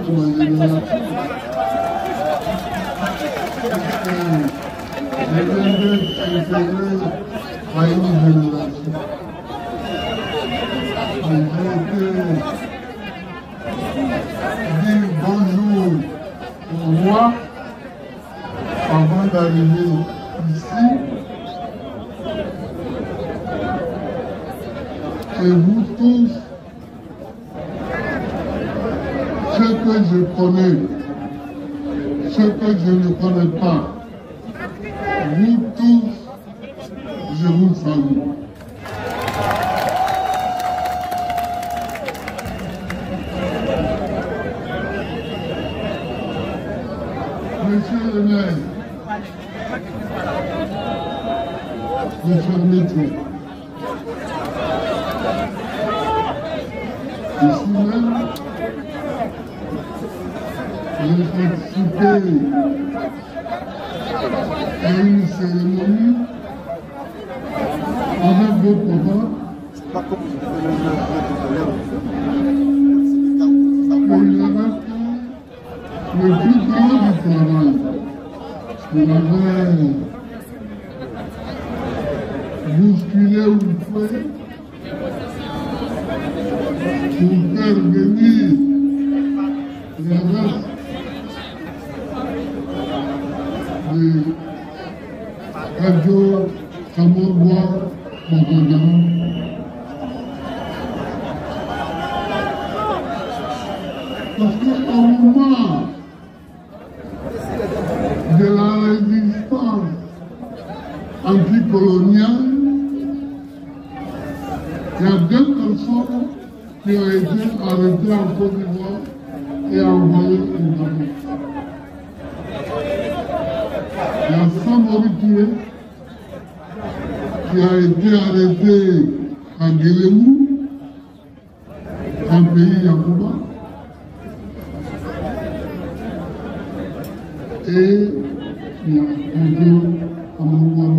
de ma génération. Je viens d'être intégré à une génération. J'ai été dire bonjour au roi avant d'arriver ici. Et vous tous, ceux que je connais, ceux que je ne connais pas, vous tous, je vous salue. Monsieur le maire, monsieur le métier, ici même, j'ai participé à une cérémonie avec vos papas. Le plus grand du travail, on avait bousculé ou fait pour faire venir les restes de Radio Samorbois Montagnan. Parce qu'au moment de la résistance anticoloniale, il y a 2 personnes qui ont été arrêtées en Côte d'Ivoire et envoyées au Gabon. Il y a Samori Touré qui a été arrêté à Guélémou, un pays Yacouba. Et il y a Radio Samorbois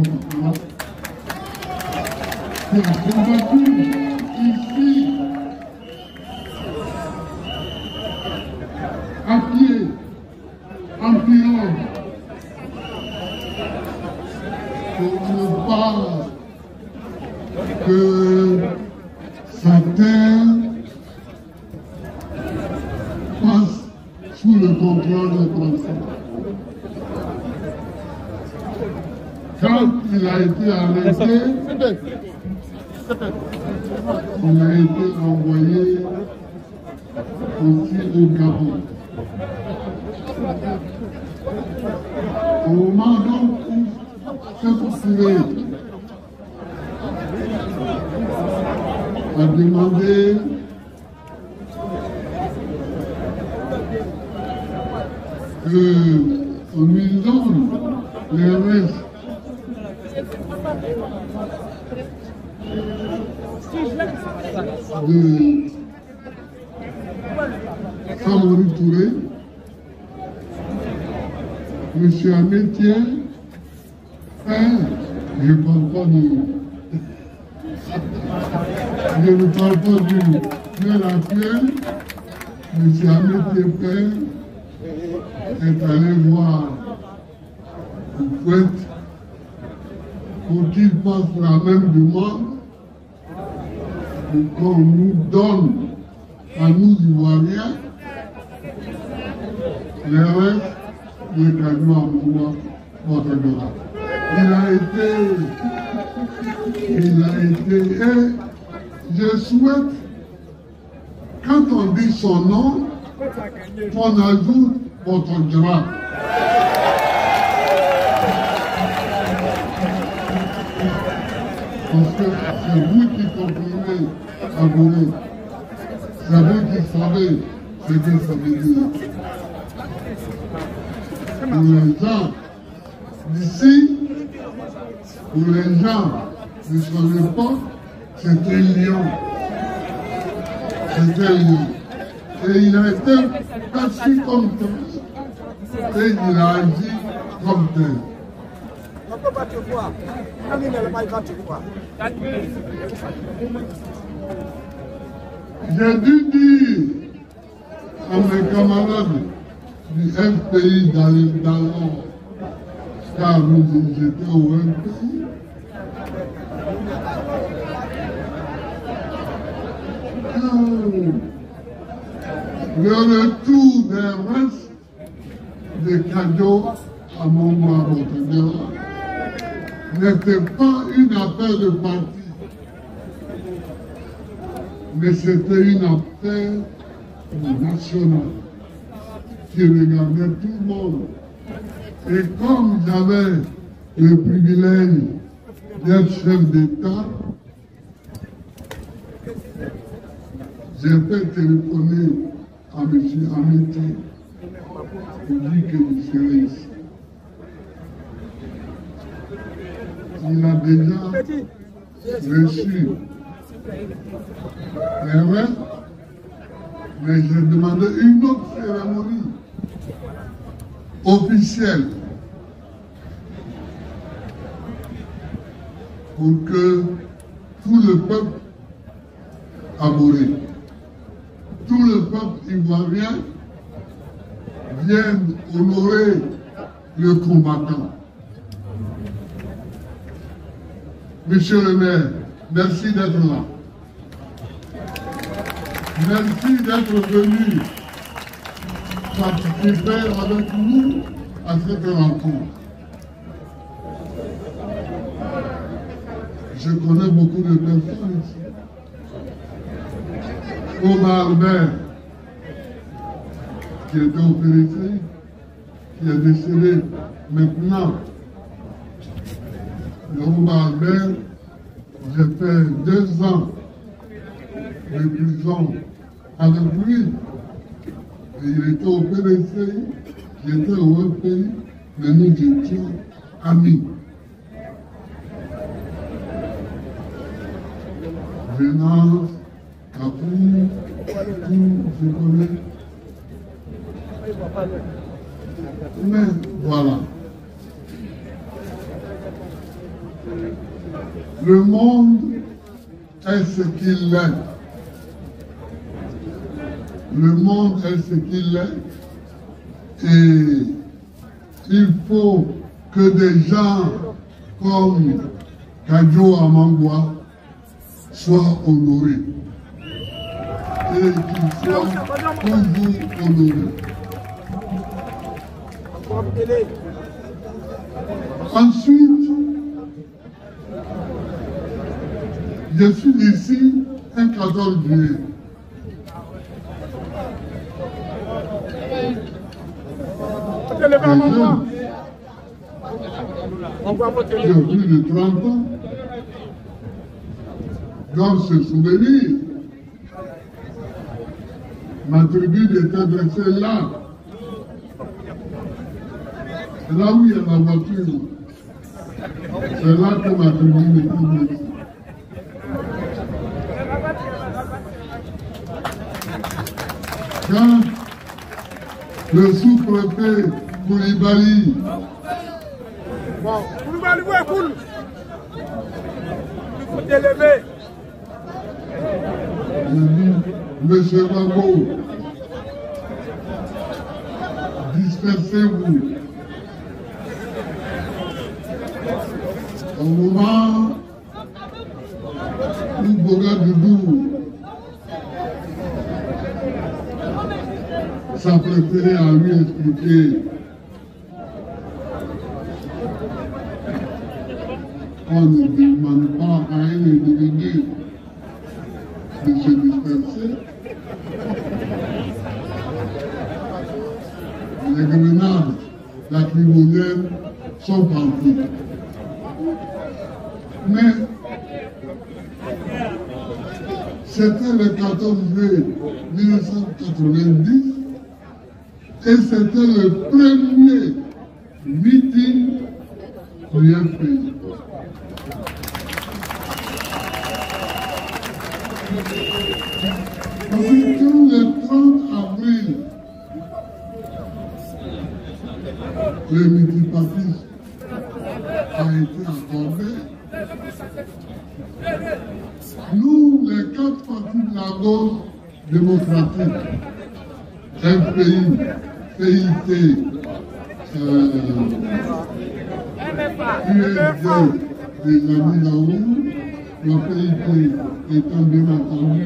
qui a combattu ici, à pied, en pirogue, pour ne pas que sa terre passe sous le contrôle des Français. Quand il a été arrêté, il a été envoyé aussi au Gabon. Au moment donc où ce Touré a demandé qu'on lui donne les restes de Samori Touré, M. Amétier, je ne parle pas du maire actuel, M. Amétier Père est allé voir Fouette pour qu'il fasse la même demande pour qu'on nous donne à nous Ivoiriens les restes des camions à Moua Montagnan. Il a été, et je souhaite, quand on dit son nom, qu'on ajoute Montagnan. Parce que c'est vous qui comprenez à voler. C'est vous qui savez ce que ça veut dire. Pour les gens d'ici, pour les gens de son époque, c'était Lyon. C'était Lyon. Et il a été perçu comme tel. Et il a agi comme tel. J'ai dû dire à mes camarades du FPI d'aller dans l'or, car nous étions au FPI. Le retour des restes des cadeaux à mon Montagnard n'était pas une affaire de parti, mais c'était une affaire nationale qui regardait tout le monde. Et comme j'avais le privilège d'être chef d'État, j'ai fait téléphoner à M. Amiti pour dire que je serais ici. Il a déjà reçu les restes, mais j'ai demandé une autre cérémonie officielle pour que tout le peuple abhorré, tout le peuple ivoirien vienne honorer le combattant. Monsieur le maire, merci d'être là. Merci d'être venu participer avec nous à cette rencontre. Je connais beaucoup de personnes ici. Omar Albert, qui était au périphérie, qui est décédé maintenant. Le Omar Albert, j'ai fait 2 ans de prison avec lui. Et il était au périphérie, j'étais au pays, mais nous étions amis. Venance, Capri, tout, je connais. Mais voilà. Le monde est ce qu'il est. Le monde est ce qu'il est. Et il faut que des gens comme Kadjo Amangwa soient honorés. Et qu'ils soient toujours honorés. Ensuite, je suis ici un 14 juillet. J'ai plus de 30 ans. Doivent se souvenir. Ma tribune était dressée là. C'est là où il y a la voiture. C'est là que ma tribune était dressée. Quand le sous-préfet Koulibaly Monsieur Rambo, dispersez-vous. Au moment où Bogadoudou s'apprêtait à lui expliquer qu'on ne demande pas à un individu de se disperser. Les grenades lacrymogènes sont parties. Mais c'était le 14 juillet 1990 et c'était le premier meeting du FPI. Parce que quand le 30 avril, le multipartisme a été accordé, nous, les 4 partis de la gauche démocratique, FPI, PIT, USD des amis Naoui, le PIT étant bien entendu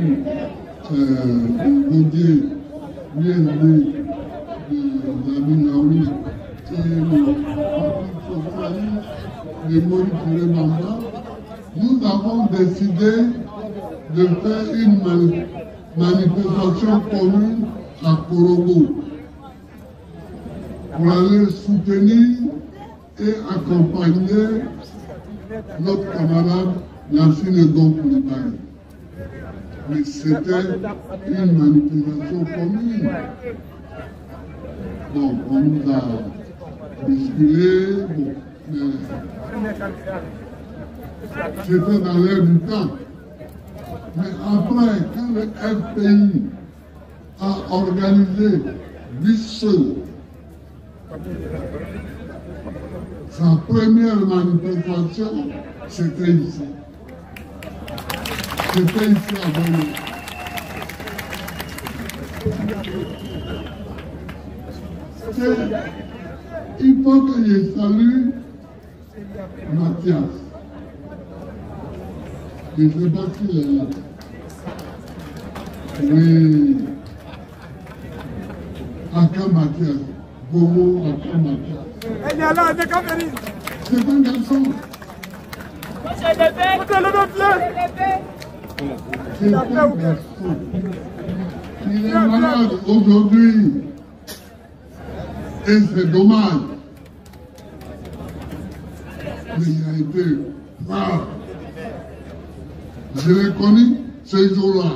Gaudier, USD des amis Naoui et le Parti socialiste de Maurice Remamba, nous avons décidé de faire une manifestation commune à Korogo pour aller soutenir et accompagner notre camarade Lassine Gompoulibaye. Mais c'était une manifestation commune. Bon, on nous a bousculé, bon, mais c'était dans l'air du temps. Mais après, quand le FPI a organisé lui seul sa première manifestation, c'était ici. C'était ici à Bordeaux. Il faut que je salue Mathias. Je ne sais pas s'il est là. Oui. Aka Mathias. Bomo Aka Mathias. C'est un garçon. C'est un garçon. Il est malade aujourd'hui. Et c'est dommage. Mais il a été brave. Je l'ai connu ce jour-là.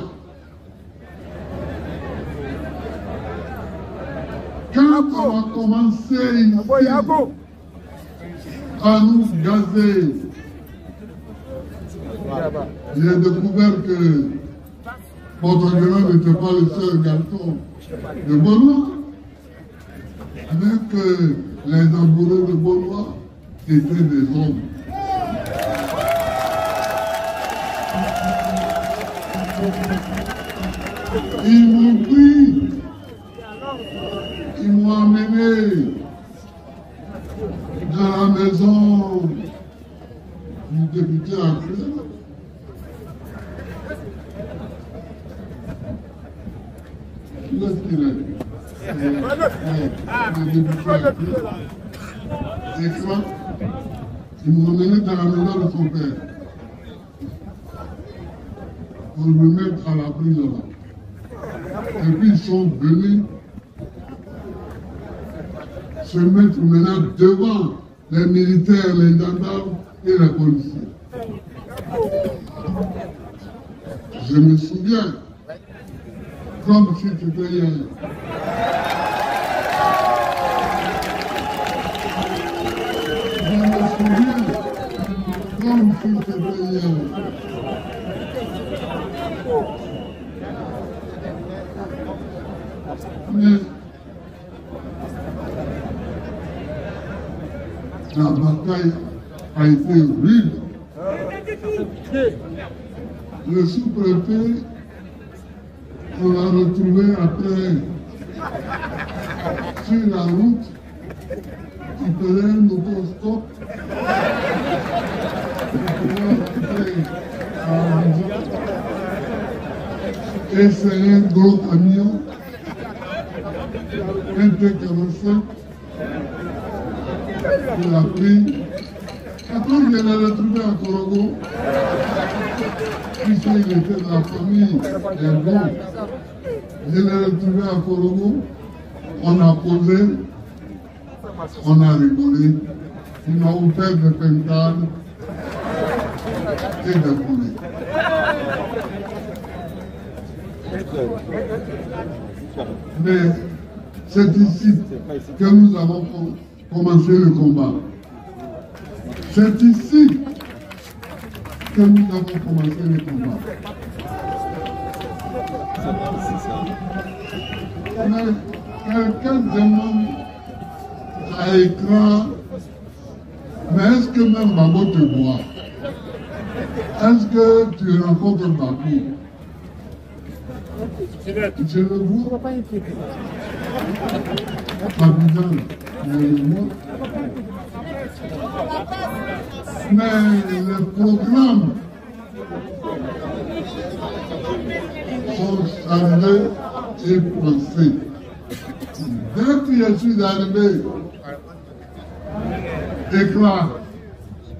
Quand on a commencé ici à nous gazer, j'ai découvert que votre grand n'était pas le seul garçon de Benoît, mais que les amoureux de Benoît étaient des hommes. Ils m'ont pris, ils m'ont amené dans la maison du député actuel. Où est-ce qu'il est? Le député actuel. Et quoi? Ils m'ont amené dans la maison de son père pour me mettre à l'abri là-bas. Et puis ils sont venus se mettre maintenant devant les militaires, les gendarmes et les policiers. Je me souviens, comme si c'était hier. Je me souviens, comme si c'était hier. Mais la bataille a été rude. Le sous-préfet, on l'a retrouvé après sur la route. Il faisait un autostop. Et c'est un gros camion, un T45, il a pris. Après, je l'ai retrouvé à Korogo, puisqu'il était de la famille Ergon. Je l'ai retrouvé à Korogo, on a posé, on a rigolé, il m'a ouvert des pentades et des poulets. Mais c'est ici que nous avons commencé le combat. C'est ici que nous avons commencé le combat. Mais quelqu'un demande à écran, mais est-ce que même Babo te voit? Est-ce que tu rencontres Babou? Je le vois. Abidjan, je le vois. Mais les programmes sont chargés et pensés. Dès que je suis arrivé, Éclat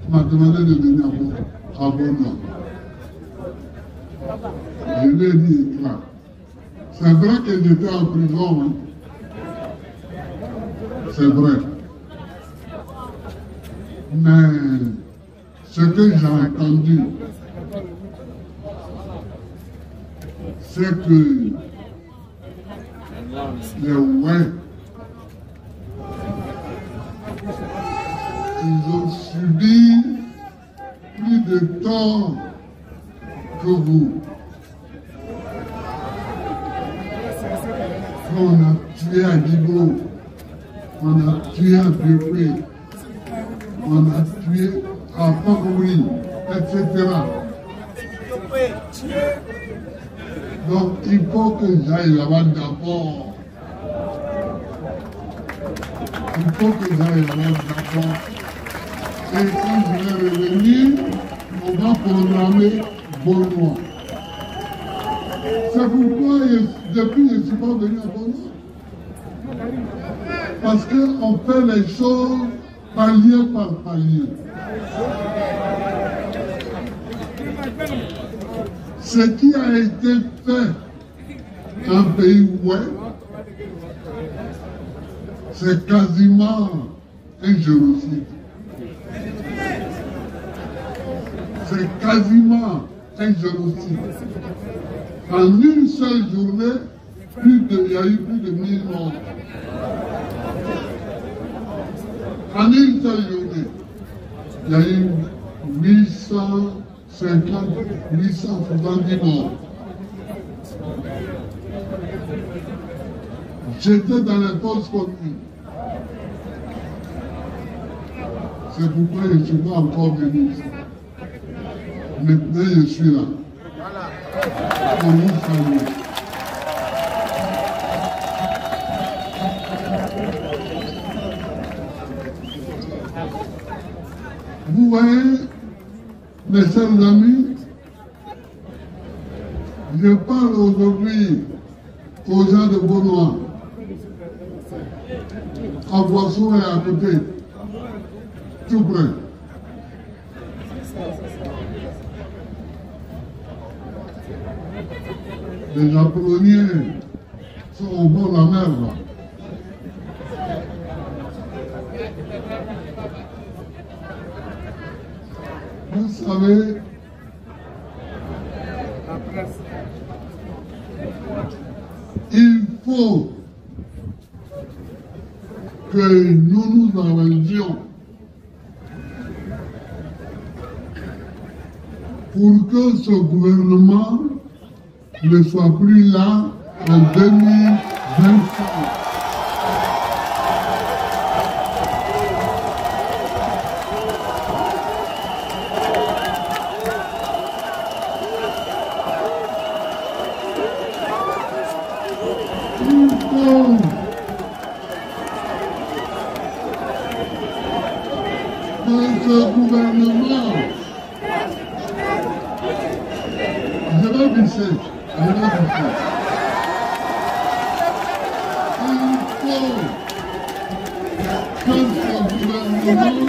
m'a demandé de venir à Bordeaux. Je lui ai dit Éclat. C'est vrai que j'étais en prison. Hein. C'est vrai. Mais ce que j'ai entendu, c'est que les ouais, ils ont subi plus de temps que vous. On a tué à Djibo, on a tué à Biopé, on a tué à Pakouri, etc. Donc il faut que j'aille là-bas d'abord. Il faut que j'aille là-bas d'abord. Et quand je vais revenir, on va programmer Bordeaux. C'est pourquoi depuis je ne suis pas venu à Bordeaux. Parce qu'on fait les choses palier par palier. Ce qui a été fait dans le pays web, c'est quasiment un génocide. C'est quasiment un génocide. En une seule journée, il y a eu plus de 1000 morts. En une seule journée, il y a eu 850, 870 morts. J'étais dans les forces communes. C'est pourquoi je ne suis pas encore venu ici. Maintenant, je suis là. Pour vous saluer. Vous voyez, mes chers amis, je parle aujourd'hui aux gens de Beaunois, à Boisson et à côté, tout près. Les Japonais sont au bord de la mer. Là. Vous savez, il faut que nous nous arrangions pour que ce gouvernement ne soit plus là en 2025. Ce gouvernement, je vais baisser, il faut que ce gouvernement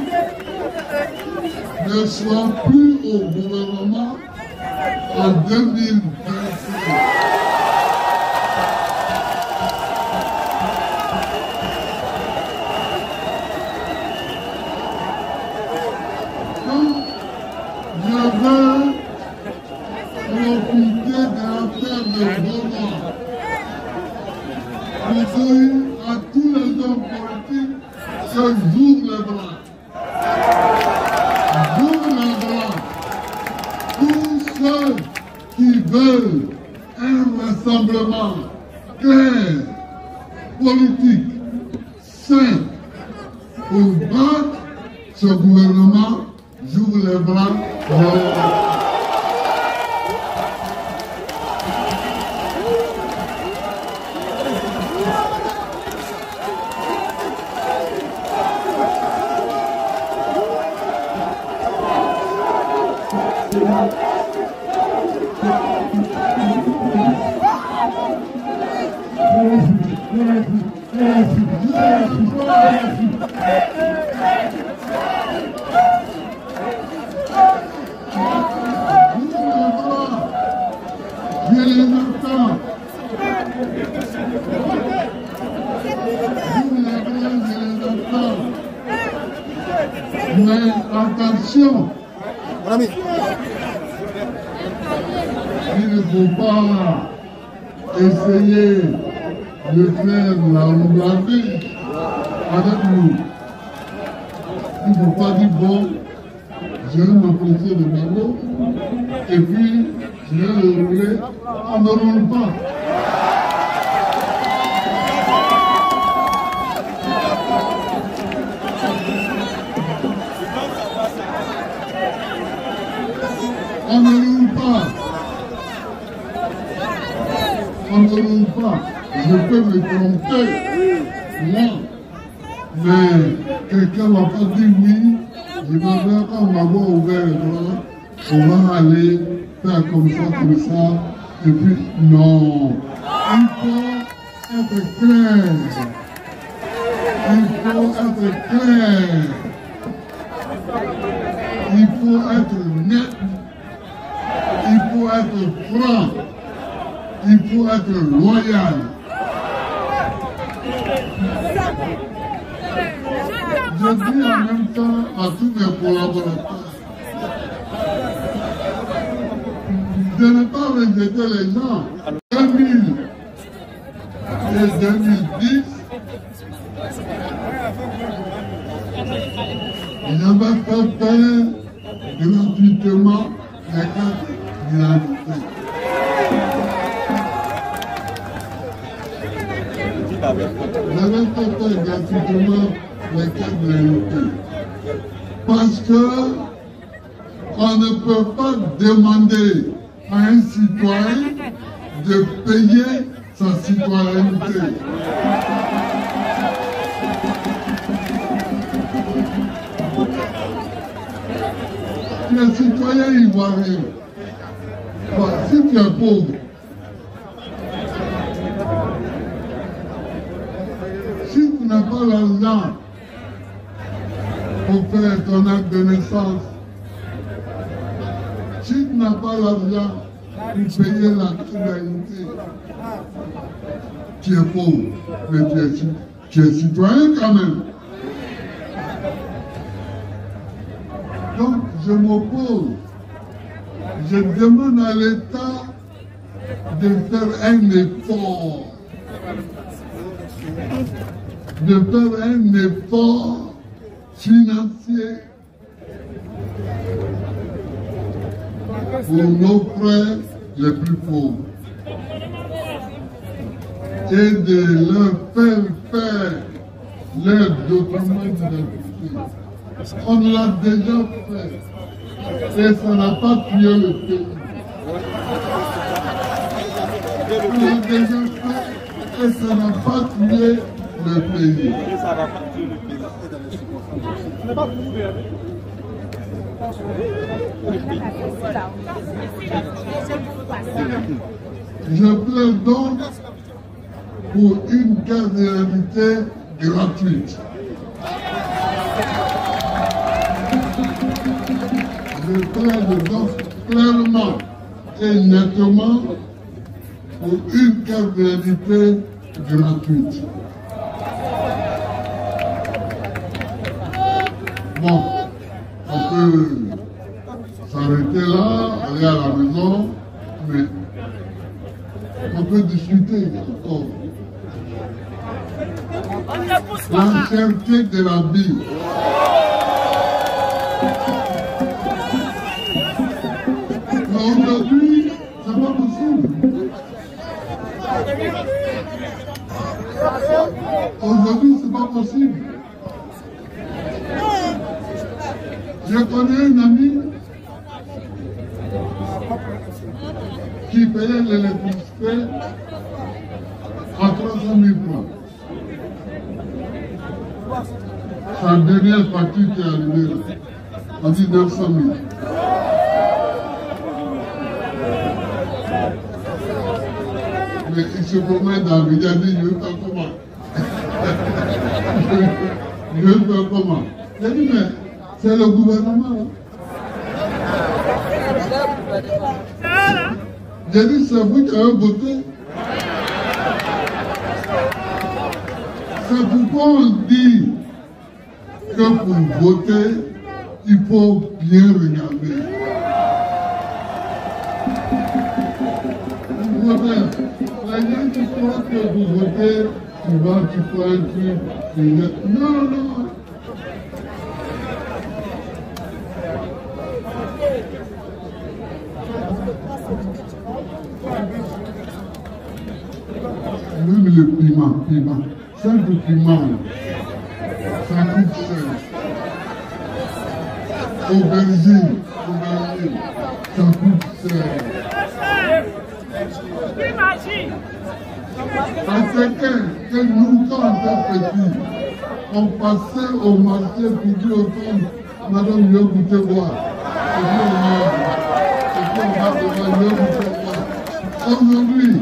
ne soit plus au gouvernement en 2025. À tous les hommes politiques, que j'ouvre les bras. J'ouvre les bras. Tous ceux qui veulent un rassemblement clair, politique, sain, pour battre ce gouvernement, j'ouvre les bras. Mais attention, il ne faut pas essayer de faire la roulade avec nous. Il ne faut pas dire bon, je vais m'approcher de Mabo et puis je vais le rouler. On ne roule pas. On ne roule pas. On ne roule pas. Je peux me tromper, moi. Mais quelqu'un ne va pas dire oui. Je vais faire quand on va ouvert les bras. On va aller faire comme ça. Et puis, non. Il faut être clair. Il faut être clair. Il faut être net. Il faut être franc, il faut être loyal. Je dis en même temps à tous mes collaborateurs de ne pas rejeter les gens. 2000 et 2010, j'avais fait faire gratuitement les cartes d'identité. J'avais fait faire gratuitement les cartes d'identité. Parce que on ne peut pas demander à un citoyen de payer sa citoyenneté. Les citoyens ivoiriens, si tu es pauvre, si tu n'as pas l'argent pour faire ton acte de naissance, si tu n'as pas l'argent pour payer la citoyenneté, tu es pauvre, mais tu es citoyen quand même. Donc, je m'oppose. Je demande à l'État de faire un effort. De faire un effort financier pour nos frères les plus pauvres. Et de leur faire leurs documents d'identité. On l'a déjà fait et ça n'a pas tué le pays. On l'a déjà fait et ça n'a pas tué le pays. Je plaide donc pour une carte d'identité gratuite. Je plaide donc clairement et nettement pour une carte d'identité gratuite. Bon, on peut s'arrêter là, aller à la maison, mais on peut discuter encore. L'entièreté de la vie. Aujourd'hui, c'est pas possible. Aujourd'hui, c'est pas possible. Je connais un ami qui payait l'électricité à 300 000 francs. Sa dernière facture qui est arrivée là, on dit 900 000. Mais il se promène dans la vie, il a dit, je vais faire comment? Je vais faire comment? Il a dit, mais c'est le gouvernement. J'ai dit, c'est vous qui avez voté. C'est pourquoi on dit que pour voter, il faut bien regarder. La gens qui croient que vous votez, tu vas, tu fais un truc. Non, non. Même le piment, simple piment, ça coûte cher. Aubergine, ça coûte cher. À quelqu'un que nous, quand on était petits, on passait au marché pour dire aux femmes, madame, je vais goûter boire. Et puis on va devoir, je vais goûter boire. Aujourd'hui,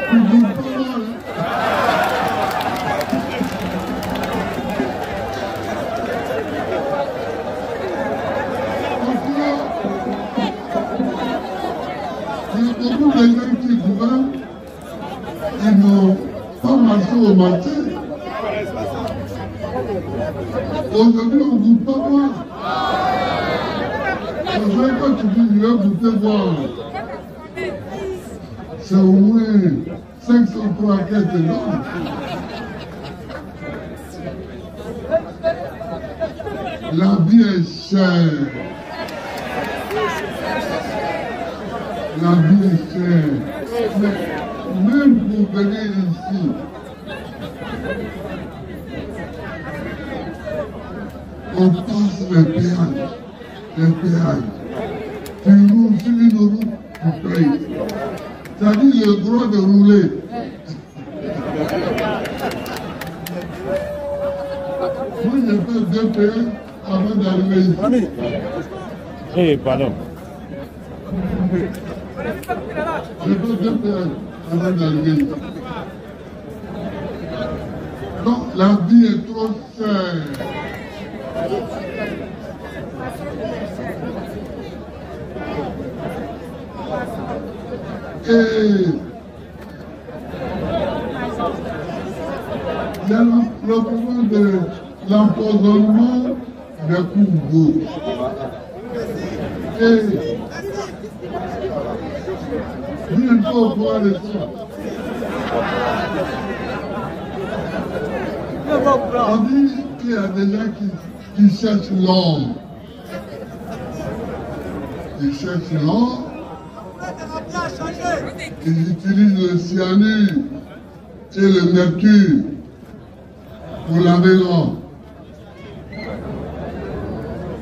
tu goûtes pas mal. Il y a beaucoup de gens qui gouvernent, ils n'ont pas marché au marché. Aujourd'hui, on ne goûte pas boire. C'est vrai que tu dis, je vais goûter boire. C'est au moins 500 francs qu'elle te donne. La vie est chère. La vie est chère. Mais même pour venir ici, on passe les péages. Tu roules sur une route, tu payes. C'est-à-dire le droit de rouler. Moi, j'ai fait 2 péages avant d'arriver ici. Eh, pardon. J'ai fait 2 péages avant d'arriver ici. Donc, la vie est trop chère. Et il y a le problème de l'empoisonnement des cours d'eau. Et bientôt on pourra le faire. On dit qu'il y a des gens qui cherchent l'or. Ils cherchent l'or. Ils utilisent le cyanure et le mercure pour laver l'or.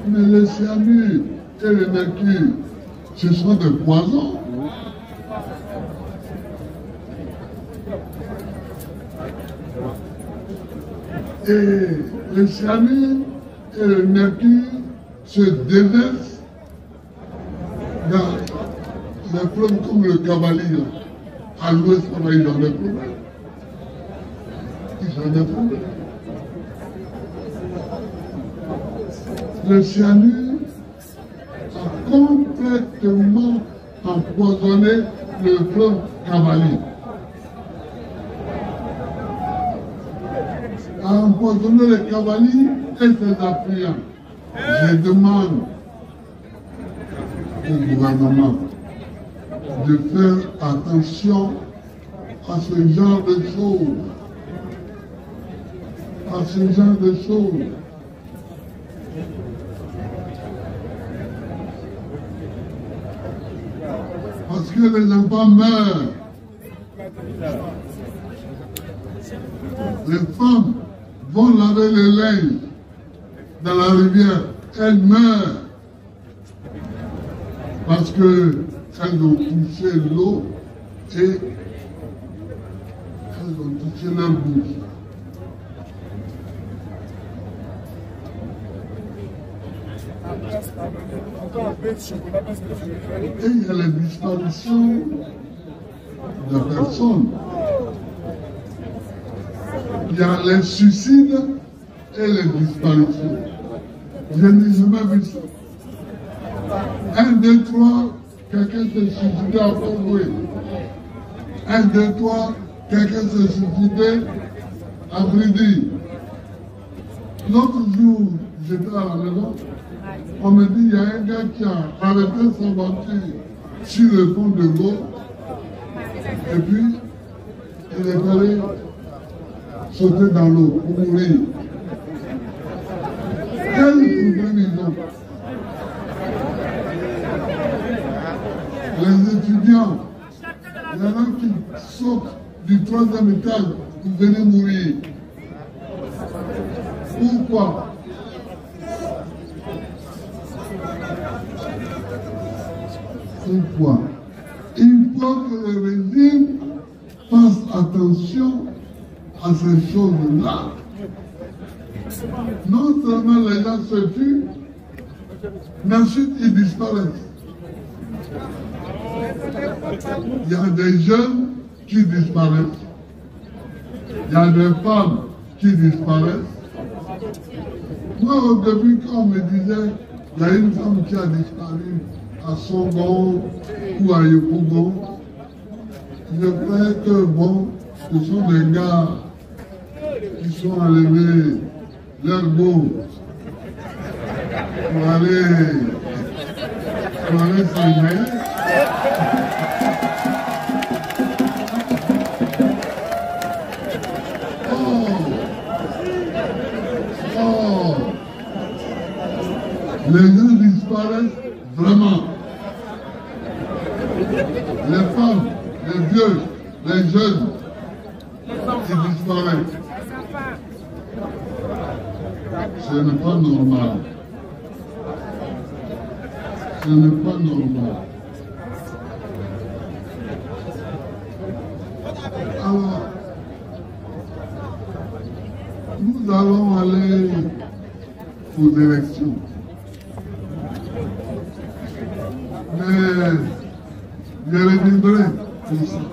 Mais le cyanure et le mercure, ce sont des poisons. Et le cyanure et le mercure se déversent dans les fleuves comme le Cavalier. À l'ouest, ils ont des problèmes. Ils ont des problèmes. Le cyanure a complètement empoisonné le fleuve Cavalier. A empoisonné le Cavalier et ses affluents. Je demande au gouvernement de faire attention à ce genre de choses. Parce que les enfants meurent. Les femmes vont laver le linge dans la rivière. Elles meurent. Parce qu'elles ont touché l'eau et elles ont touché leur bouche. Et il y a la disparition de personnes. Il y a les suicides et les disparitions. Je n'ai jamais vu ça. 1, 2, 3, quelqu'un s'est suicidé à Congo. 1, 2, 3, quelqu'un s'est suicidé à Bridi. L'autre jour, j'étais à la maison, on me dit il y a un gars qui a arrêté sa voiture sur le pont de l'eau et puis il est allé sauter dans l'eau pour mourir. Quel problème ils ont? Les étudiants, il y en a qui sautent du 3e étage pour venir mourir. Pourquoi? Pourquoi? Il faut que le régime fasse attention à ces choses-là. Non seulement les gens se tuent, mais ensuite ils disparaissent. Il y a des jeunes qui disparaissent. Il y a des femmes qui disparaissent. Moi, au début, quand on me disait il y a une femme qui a disparu à Songon ou à Yopougon, je croyais que bon, ce sont des gars qui sont enlevés leur go pour aller s'engager. Les gens disparaissent vraiment. Les femmes, les vieux, les jeunes, ils disparaissent. Ce n'est pas normal. Ce n'est pas normal. Alors, nous allons aller aux élections. Mais je reviendrai pour ça.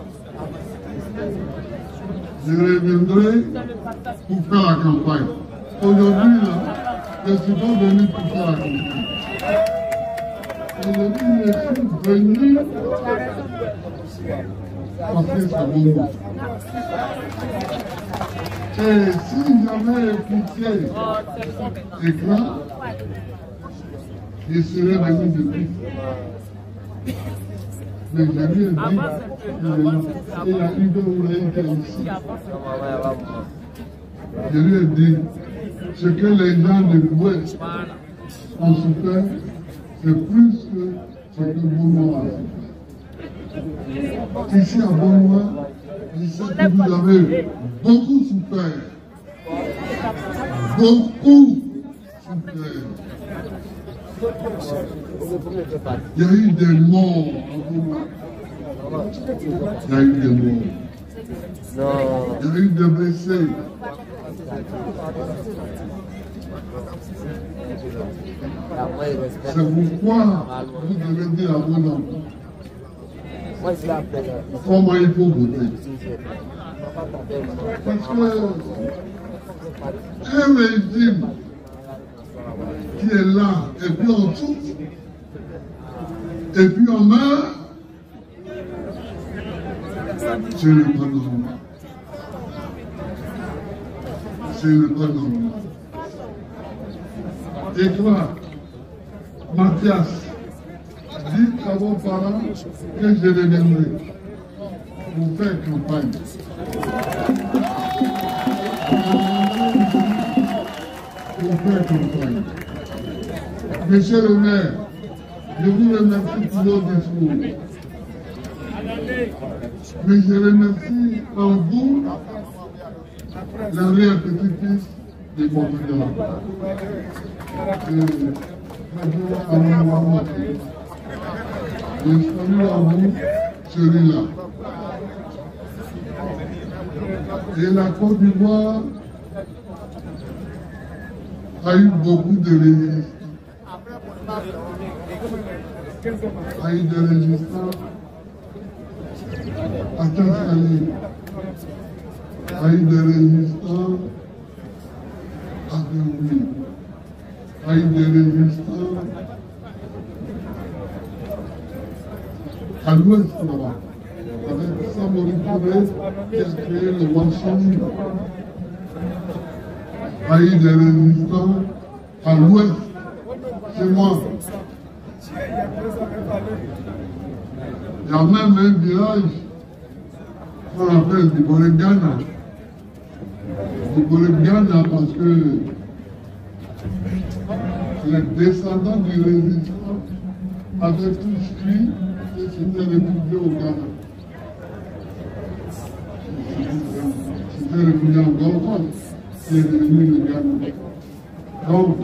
Je reviendrai pour faire la campagne. Aujourd'hui, là, je ne suis pas venu pour faire la campagne. Aujourd'hui, je suis venu parce que c'est bon. Et si j'avais écouté l'éclat, je serais venu depuis. Mais je lui ai dit, il y a une de ici. Je lui ai dit, ce que les gens de l'Ouest ont souffert, c'est plus que ce que Beaunois a souffert. Ici à Beaunois, je sais que vous avez beaucoup souffert. Beaucoup souffert. Il y a eu des morts. Il y a eu des morts. Il y a eu des blessés. C'est pourquoi vous devez dire à vos enfants comment il faut voter. Parce qu'un régime qui est là, et puis on souffre, et puis on meurt, ce n'est pas normal. Ce n'est pas normal. Et toi, Mathias, dites à vos parents que je reviendrai pour faire campagne. Pour faire campagne. Monsieur le maire, je vous remercie pour votre discours. Mais je remercie en vous la réelle-petite-fils de Portugal. Je salue à vous celui-là. Et la Côte d'Ivoire a eu beaucoup de résistants. A eu des résistants Atachali a eu des résistants à Gouy, a eu des résistants à l'ouest là-bas, avec Samori Touré qui a créé le Washington. A eu des résistants à l'ouest, chez moi. Il y a même un village qu'on appelle du Boregana. Du Boregana parce que les descendants du résistant avaient tous fui et s'étaient réfugiés au Ghana. S'étaient réfugiés en Golfe, qui est devenu le Ghana. Donc,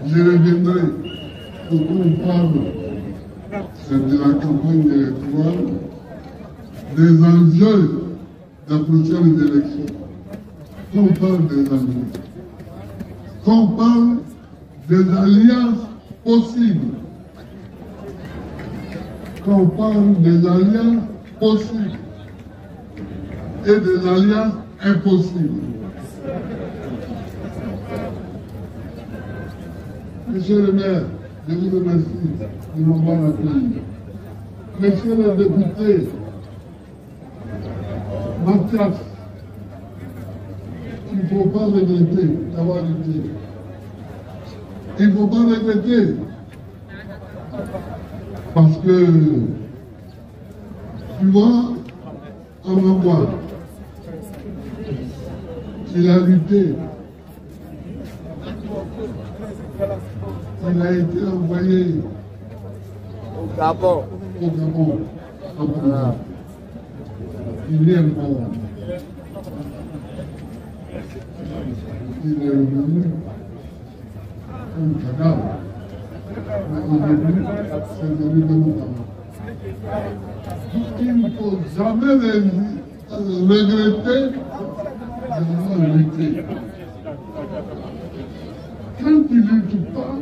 je reviendrai pour qu'on parle de la campagne électorale, des enjeux des prochaines élections, qu'on parle des enjeux, qu'on parle des alliances possibles, qu'on parle des alliances possibles et des alliances impossibles. Monsieur le maire, je vous remercie de m'avoir accueilli. Monsieur le député, Mathias, il ne faut pas regretter d'avoir été. Il ne faut pas regretter. Parce que, tu vois, on va voir. Il a lutté. Il a été envoyé au Gabon. Voilà. Il est mort. Il est revenu un cadavre. Mais aujourd'hui, c'est devenu un cadavre. Il ne faut jamais regretter d'avoir lutté. Quand tu ne luttes pas,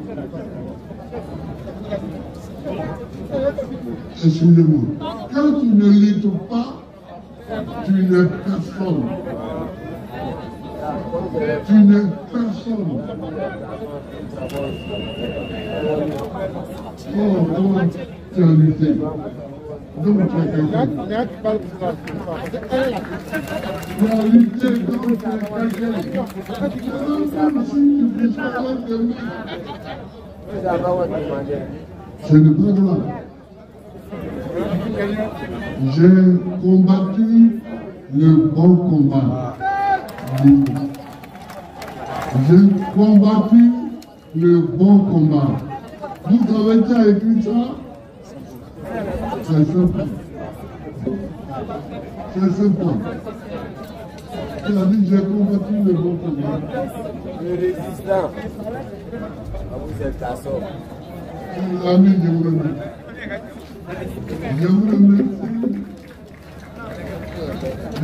excusez-moi, quand tu ne luttes pas, tu n'es personne. Tu n'es personne. Oh, comment tu as lutté? Donc tu es quelqu'un. Tu as lutté, donc tu es quelqu'un. Même si tu disparais de lui. Ce n'est pas grave. J'ai combattu le bon combat. J'ai combattu le bon combat. Vous avez déjà écrit ça? C'est simple. C'est simple. Tu as dit j'ai combattu le bon combat. Le résistant. Vous êtes à sort. L'ami, je vous remercie. Je vous remercie.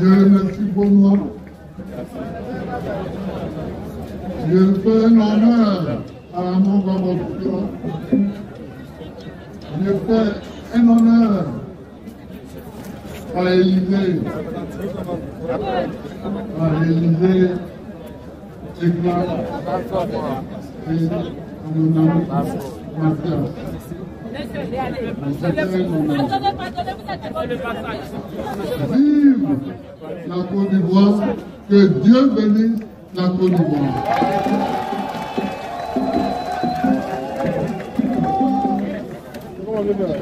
Je remercie pour moi. Je fais un honneur à mon Baboukira. Je fais un honneur à Élysée. À Élysée, Éclat et à mon ami Mathias. Vive la Côte d'Ivoire, que Dieu bénisse la Côte d'Ivoire. Comment on veut faire?